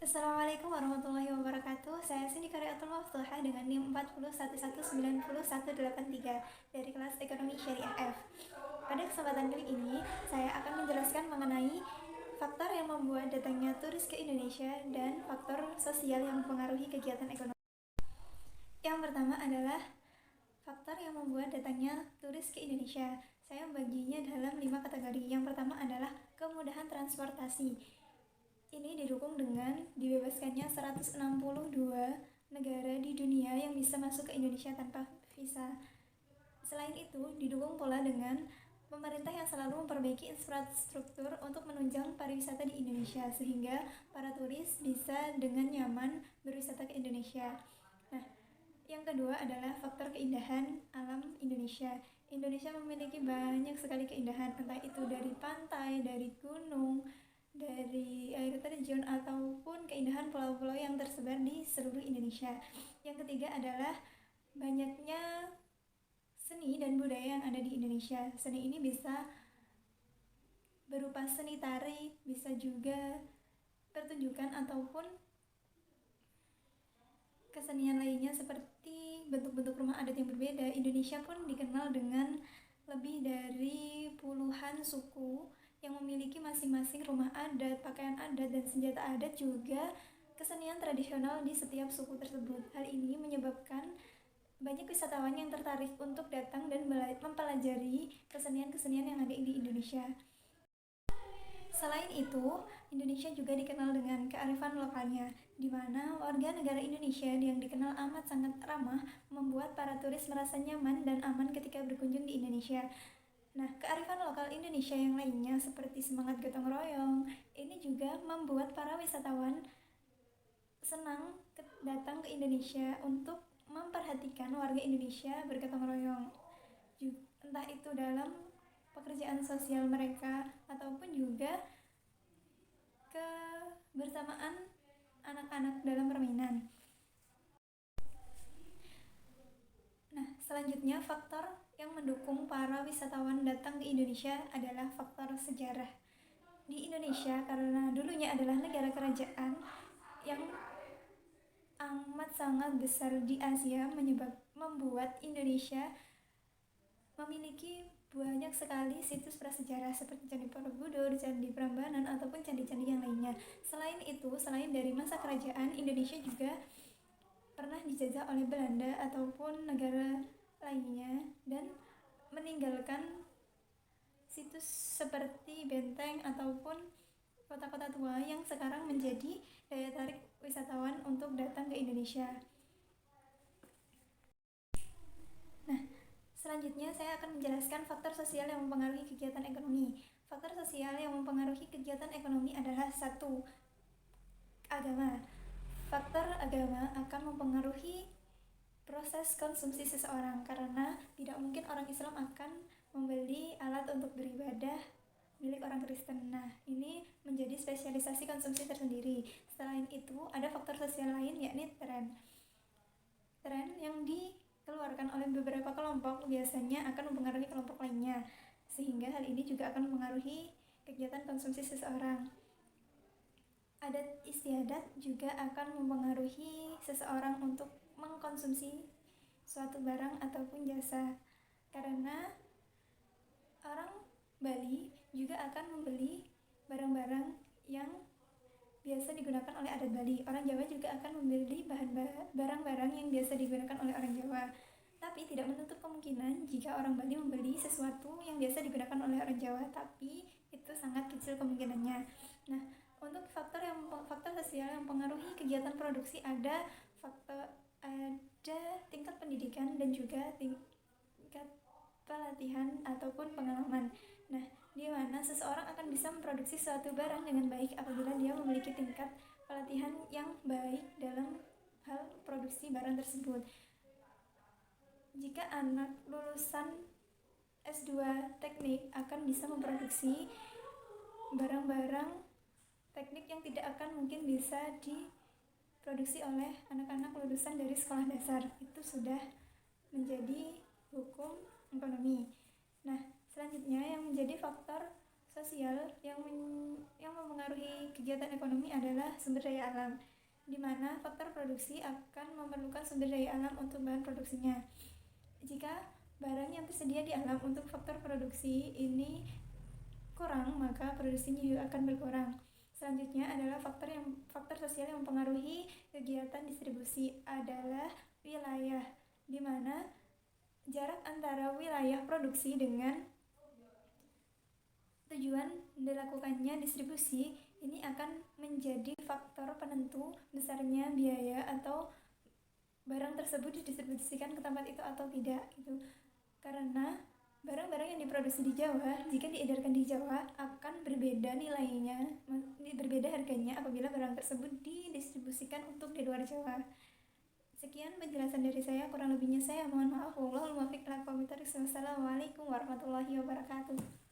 Assalamualaikum warahmatullahi wabarakatuh. Saya Cindy Karyatul Maftuha dengan NIM 4011901883 dari kelas Ekonomi Syariah F. Pada kesempatan kali ini, saya akan menjelaskan mengenai faktor yang membuat datangnya turis ke Indonesia dan faktor sosial yang mempengaruhi kegiatan ekonomi. Yang pertama adalah faktor yang membuat datangnya turis ke Indonesia. Saya membaginya dalam 5 kategori. Yang pertama adalah kemudahan transportasi. Ini didukung dengan dibebaskannya 162 negara di dunia yang bisa masuk ke Indonesia tanpa visa. Selain itu, didukung pula dengan pemerintah yang selalu memperbaiki infrastruktur untuk menunjang pariwisata di Indonesia sehingga para turis bisa dengan nyaman berwisata ke Indonesia. Nah, yang kedua adalah faktor keindahan alam Indonesia. Indonesia memiliki banyak sekali keindahan, entah itu dari pantai, dari gunung, dari air terjun, ataupun keindahan pulau-pulau yang tersebar di seluruh Indonesia. Yang ketiga adalah banyaknya seni dan budaya yang ada di Indonesia. Seni ini bisa berupa seni tari, bisa juga pertunjukan ataupun kesenian lainnya seperti bentuk-bentuk rumah adat yang berbeda. Indonesia pun dikenal dengan lebih dari puluhan suku yang memiliki masing-masing rumah adat, pakaian adat, dan senjata adat, juga kesenian tradisional di setiap suku tersebut. Hal ini menyebabkan banyak wisatawan yang tertarik untuk datang dan mempelajari kesenian-kesenian yang ada di Indonesia. Selain itu, Indonesia juga dikenal dengan kearifan lokalnya, di mana warga negara Indonesia yang dikenal amat sangat ramah membuat para turis merasa nyaman dan aman ketika berkunjung di Indonesia. Nah, kearifan lokal Indonesia yang lainnya seperti semangat gotong royong, ini juga membuat para wisatawan senang datang ke Indonesia untuk memperhatikan warga Indonesia bergotong royong. Entah itu dalam pekerjaan sosial mereka ataupun juga kebersamaan anak-anak dalam permainan. Nah, selanjutnya faktor yang mendukung para wisatawan datang ke Indonesia adalah faktor sejarah. Di Indonesia, karena dulunya adalah negara kerajaan yang amat sangat besar di Asia, membuat Indonesia memiliki banyak sekali situs prasejarah seperti Candi Borobudur, Candi Prambanan, ataupun candi-candi yang lainnya. Selain itu, selain dari masa kerajaan, Indonesia juga pernah dijajah oleh Belanda ataupun negara lainnya dan meninggalkan situs seperti benteng ataupun kota-kota tua yang sekarang menjadi daya tarik wisatawan untuk datang ke Indonesia. Nah, selanjutnya saya akan menjelaskan faktor sosial yang mempengaruhi kegiatan ekonomi. Faktor sosial yang mempengaruhi kegiatan ekonomi adalah 1. Agama. Faktor agama akan mempengaruhi proses konsumsi seseorang karena tidak mungkin orang Islam akan membeli alat untuk beribadah milik orang Kristen. Nah, ini menjadi spesialisasi konsumsi tersendiri. Selain itu, ada faktor sosial lain yakni tren. Tren yang dikeluarkan oleh beberapa kelompok biasanya akan mempengaruhi kelompok lainnya, sehingga hal ini juga akan mempengaruhi kegiatan konsumsi seseorang. Adat istiadat juga akan mempengaruhi seseorang untuk mengkonsumsi suatu barang ataupun jasa, karena orang Bali juga akan membeli barang-barang yang biasa digunakan oleh adat Bali. Orang Jawa juga akan membeli barang-barang yang biasa digunakan oleh orang Jawa. Tapi tidak menutup kemungkinan jika orang Bali membeli sesuatu yang biasa digunakan oleh orang Jawa, tapi itu sangat kecil kemungkinannya. Nah, untuk faktor sosial yang mempengaruhi kegiatan produksi ada tingkat pendidikan dan juga tingkat pelatihan ataupun pengalaman. Nah, di mana seseorang akan bisa memproduksi suatu barang dengan baik apabila dia memiliki tingkat pelatihan yang baik dalam hal produksi barang tersebut. Jika anak lulusan S2 teknik akan bisa memproduksi barang-barang teknik yang tidak akan mungkin bisa diproduksi oleh anak-anak lulusan dari sekolah dasar. Itu sudah menjadi hukum ekonomi. Nah, selanjutnya yang menjadi faktor sosial yang mempengaruhi kegiatan ekonomi adalah sumber daya alam, di mana faktor produksi akan memerlukan sumber daya alam untuk bahan produksinya. Jika barang yang tersedia di alam untuk faktor produksi ini kurang, maka produksinya juga akan berkurang. Selanjutnya adalah faktor sosial yang mempengaruhi kegiatan distribusi adalah wilayah, di mana jarak antara wilayah produksi dengan tujuan dilakukannya distribusi ini akan menjadi faktor penentu besarnya biaya atau barang tersebut didistribusikan ke tempat itu atau tidak gitu. Karena barang-barang yang diproduksi di Jawa, jika diedarkan di Jawa, akan berbeda nilainya, berbeda harganya apabila barang tersebut didistribusikan untuk di luar Jawa. Sekian penjelasan dari saya, kurang lebihnya saya mohon maaf. Wallahul muwaffiq ila aqwamit thoriq. Wassalamualaikum warahmatullahi wabarakatuh.